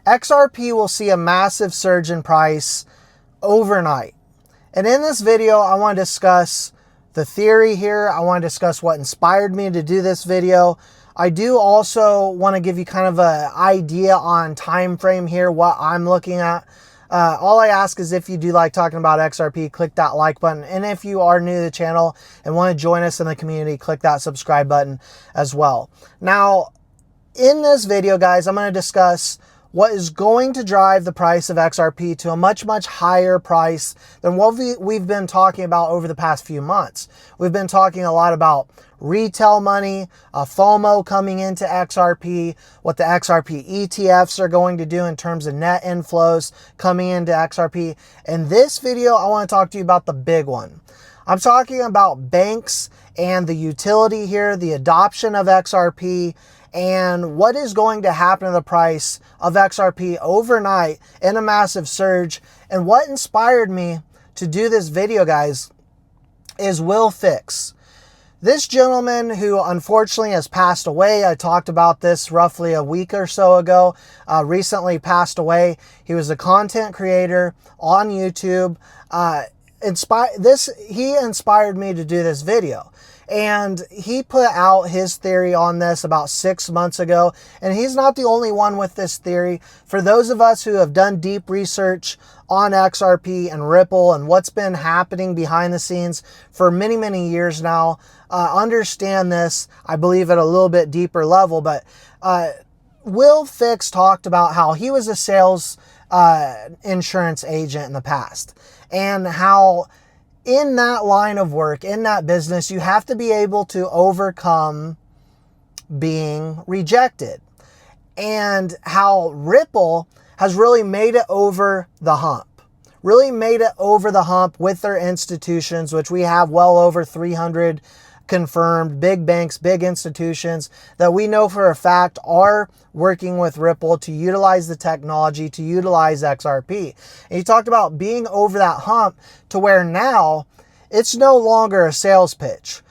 XRP will see a massive surge in price overnight. And in this video, I want to discuss the theory here. I want to discuss what inspired me to do this video. I do also want to give you kind of an idea on time frame here, what I'm looking at. All I ask is if you do like talking about XRP, click that like button. And if you are new to the channel and want to join us in the community, click that subscribe button as well. Now, in this video, guys, I'm going to discuss what is going to drive the price of XRP to a much, much higher price than what we've been talking about over the past few months. We've been talking a lot about retail money, FOMO coming into XRP, what the XRP ETFs are going to do in terms of net inflows coming into XRP. In this video, I want to talk to you about the big one. I'm talking about banks and the utility here, the adoption of XRP, and what is going to happen to the price of XRP overnight in a massive surge. And what inspired me to do this video, guys, is Will Fix. This gentleman who unfortunately has passed away, I talked about this roughly a week or so ago, recently passed away. He was a content creator on YouTube. He inspired me to do this video. And he put out his theory on this about 6 months ago. And he's not the only one with this theory. For those of us who have done deep research on XRP and Ripple and what's been happening behind the scenes for many, many years now, understand this, I believe, at a little bit deeper level. But Will Fix talked about how he was a sales insurance agent in the past. And how in that line of work, in that business, you have to be able to overcome being rejected. And how Ripple has really made it over the hump. Really made it over the hump with their institutions, which we have well over 300 confirmed big banks, big institutions that we know for a fact are working with Ripple to utilize the technology, to utilize XRP. And he talked about being over that hump to where now it's no longer a sales pitch.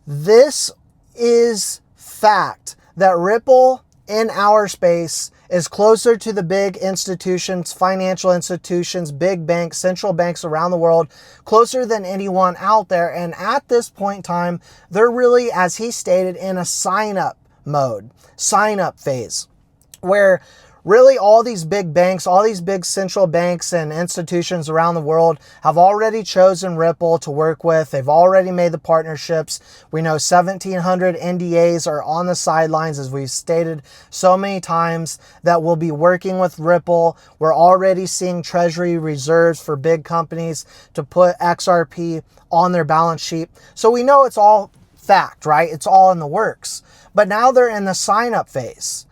This is fact that Ripple in our space is closer to the big institutions, financial institutions, big banks, central banks around the world, closer than anyone out there. And at this point in time, they're really, as he stated, in a sign-up mode, sign-up phase, where really all these big banks, all these big central banks and institutions around the world have already chosen Ripple to work with. They've already made the partnerships. We know 1,700 NDAs are on the sidelines, as we've stated so many times, that we'll be working with Ripple. We're already seeing treasury reserves for big companies to put XRP on their balance sheet. So we know it's all fact, right? It's all in the works. But now they're in the sign-up phase.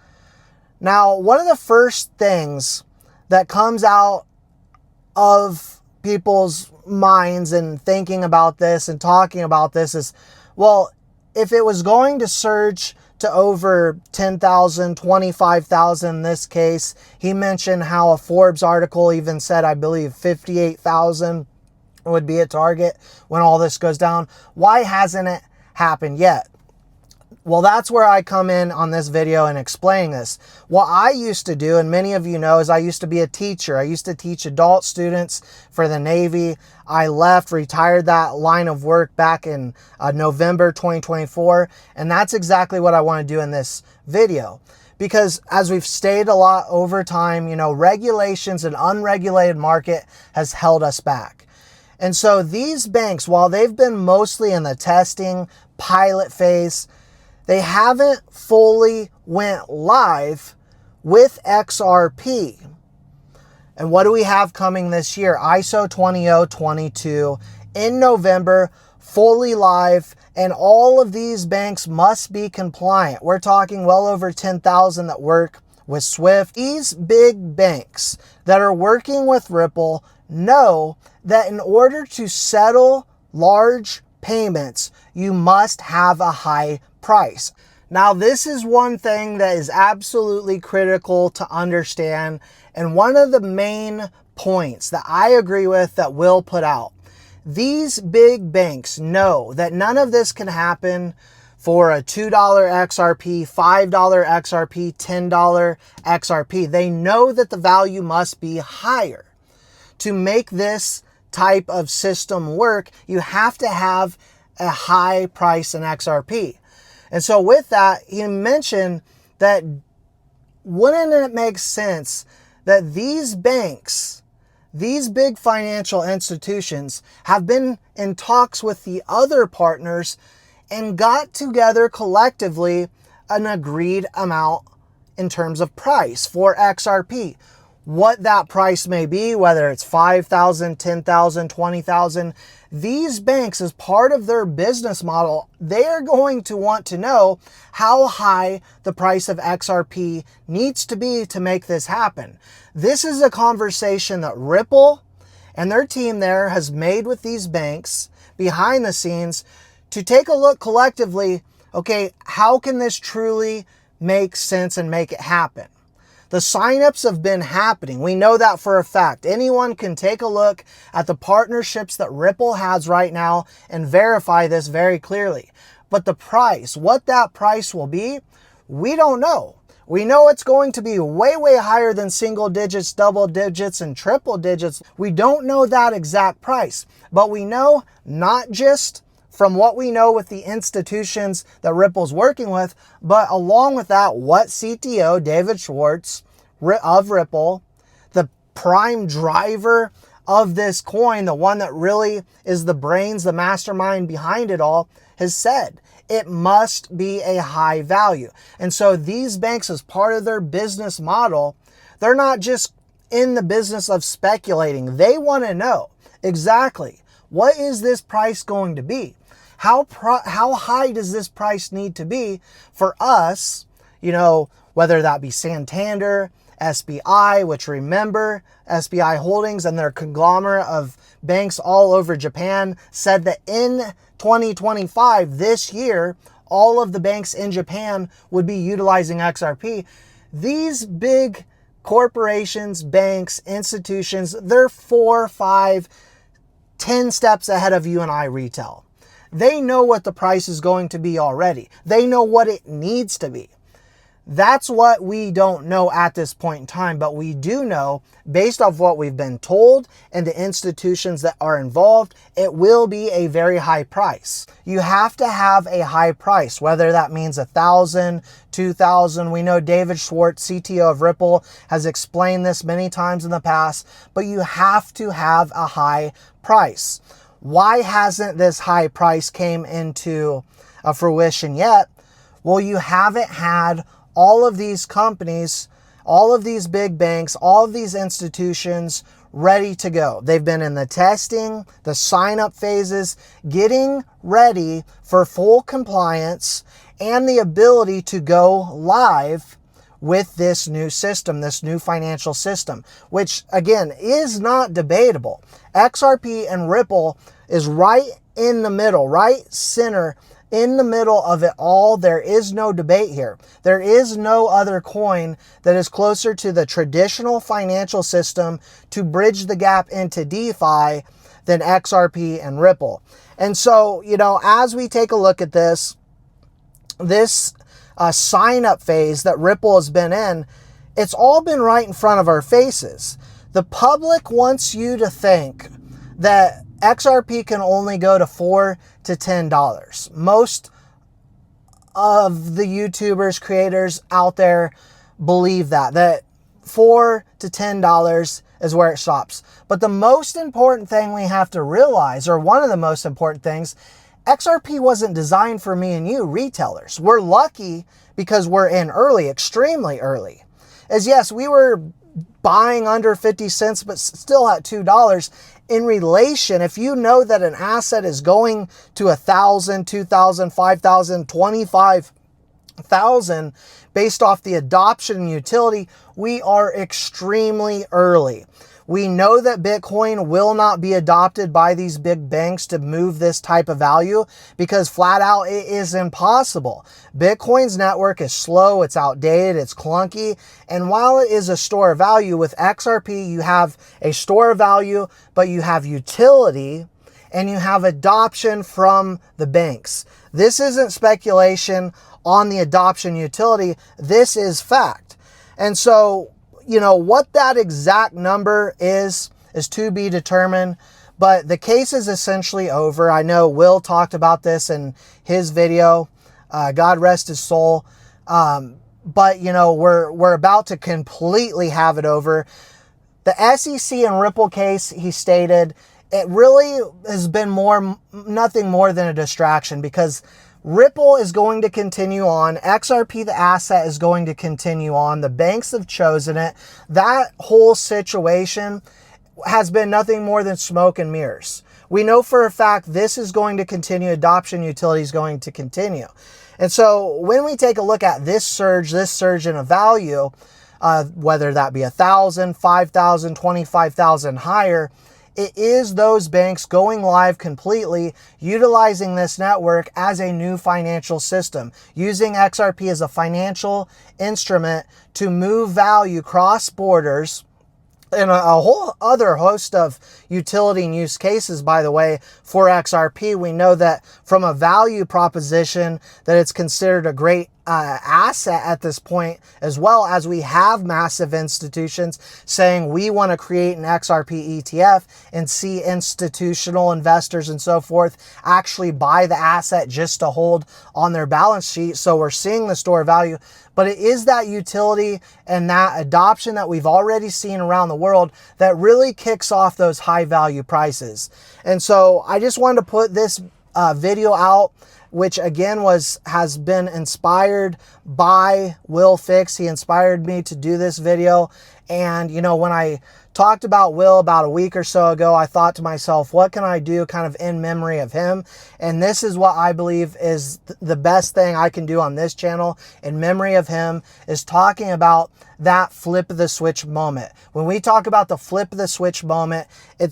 Now, one of the first things that comes out of people's minds and thinking about this and talking about this is, well, if it was going to surge to over 10,000, 25,000 in this case, he mentioned how a Forbes article even said, I believe, 58,000 would be a target when all this goes down. Why hasn't it happened yet? Well, that's where I come in on this video and explain this. What I used to do, and many of you know, is I used to be a teacher. I used to teach adult students for the Navy. I left, retired that line of work back in November 2024. And that's exactly what I want to do in this video. Because as we've stated a lot over time, you know, regulations and unregulated market has held us back. And so these banks, while they've been mostly in the testing pilot phase, they haven't fully went live with XRP. And what do we have coming this year? ISO 20022 in November, fully live, and all of these banks must be compliant. We're talking well over 10,000 that work with SWIFT. These big banks that are working with Ripple know that in order to settle large payments, you must have a high price. Now, this is one thing that is absolutely critical to understand, and one of the main points that I agree with that Will put out. These big banks know that none of this can happen for a $2 XRP, $5 XRP, $10 XRP. They know that the value must be higher. To make this type of system work, you have to have a high price in XRP. And so with that, he mentioned that wouldn't it make sense that these banks, these big financial institutions, have been in talks with the other partners and got together collectively an agreed amount in terms of price for XRP. What that price may be, whether it's 5,000, 10,000, 20,000, these banks, as part of their business model, they're going to want to know how high the price of XRP needs to be to make this happen. This is a conversation that Ripple and their team there has made with these banks behind the scenes to take a look collectively, okay, how can this truly make sense and make it happen? The signups have been happening. We know that for a fact. Anyone can take a look at the partnerships that Ripple has right now and verify this very clearly. But the price, what that price will be, we don't know. We know it's going to be way, way higher than single digits, double digits, and triple digits. We don't know that exact price, but we know not just from what we know with the institutions that Ripple's working with, but along with that, what CTO David Schwartz of Ripple, the prime driver of this coin, the one that really is the brains, the mastermind behind it all, has said. It must be a high value. And so these banks, as part of their business model, they're not just in the business of speculating. They want to know exactly, what is this price going to be? How high does this price need to be for us, whether that be Santander, SBI, which remember, SBI Holdings and their conglomerate of banks all over Japan said that in 2025, this year, all of the banks in Japan would be utilizing XRP. These big corporations, banks, institutions, they're 4, 5, 10 steps ahead of you and I retail. They know what the price is going to be already. They know what it needs to be. That's what we don't know at this point in time, but we do know, based off what we've been told and the institutions that are involved, it will be a very high price. You have to have a high price, whether that means 1,000, 2,000. We know David Schwartz, CTO of Ripple, has explained this many times in the past, but you have to have a high price. Why hasn't this high price came into fruition yet? Well, you haven't had all of these companies, all of these big banks, all of these institutions ready to go. They've been in the testing, the sign-up phases, getting ready for full compliance and the ability to go live with this new system, this new financial system, which again is not debatable. XRP and Ripple is right in the middle, right center, in the middle of it all. There is no debate here. There is no other coin that is closer to the traditional financial system to bridge the gap into DeFi than XRP and Ripple. And so, as we take a look at this sign-up phase that Ripple has been in, it's all been right in front of our faces. The public wants you to think that XRP can only go to $4 to $10. Most of the YouTubers, creators out there believe that $4 to $10 is where it stops. But the most important thing we have to realize, or one of the most important things, XRP wasn't designed for me and you retailers. We're lucky because we're in early, extremely early. As yes, we were buying under 50 cents, but still at $2. In relation, if you know that an asset is going to 1,000, 2,000, 5,000, 25,000 based off the adoption and utility, we are extremely early. We know that Bitcoin will not be adopted by these big banks to move this type of value because flat out it is impossible. Bitcoin's network is slow, it's outdated, it's clunky, and while it is a store of value, with XRP you have a store of value, but you have utility and you have adoption from the banks. This isn't speculation on the adoption utility. This is fact. And so, you know, what that exact number is to be determined. But the case is essentially over. I know Will talked about this in his video. God rest his soul. But, you know, we're about to completely have it over. The SEC and Ripple case, he stated, it really has been nothing more than a distraction, because Ripple is going to continue on. XRP, the asset, is going to continue on. The banks have chosen it. That whole situation has been nothing more than smoke and mirrors. We know for a fact this is going to continue. Adoption utility is going to continue. And so when we take a look at this surge in a value, whether that be 1,000, 5,000, 25,000 higher, it is those banks going live completely, utilizing this network as a new financial system, using XRP as a financial instrument to move value cross borders, and a whole other host of utility and use cases, by the way, for XRP. We know that from a value proposition that it's considered a great asset at this point, as well as we have massive institutions saying we want to create an XRP ETF and see institutional investors and so forth actually buy the asset just to hold on their balance sheet. So we're seeing the store value, but it is that utility and that adoption that we've already seen around the world that really kicks off those high value prices. And so I just wanted to put this video out, which again has been inspired by Will Fix. He inspired me to do this video. And, you know, when I talked about Will about a week or so ago, I thought to myself, what can I do kind of in memory of him? And this is what I believe is the best thing I can do on this channel in memory of him, is talking about that flip of the switch moment. When we talk about the flip of the switch moment,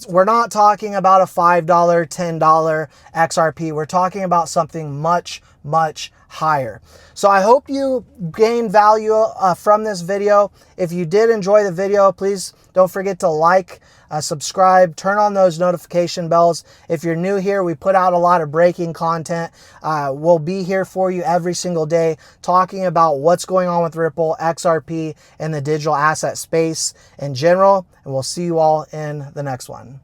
we're not talking about a $5, $10 XRP. We're talking about something much, much higher. So I hope you gained value from this video. If you did enjoy the video, please don't forget to like, subscribe, turn on those notification bells. If you're new here, we put out a lot of breaking content. We'll be here for you every single day talking about what's going on with Ripple, XRP, and the digital asset space in general. And we'll see you all in the next one.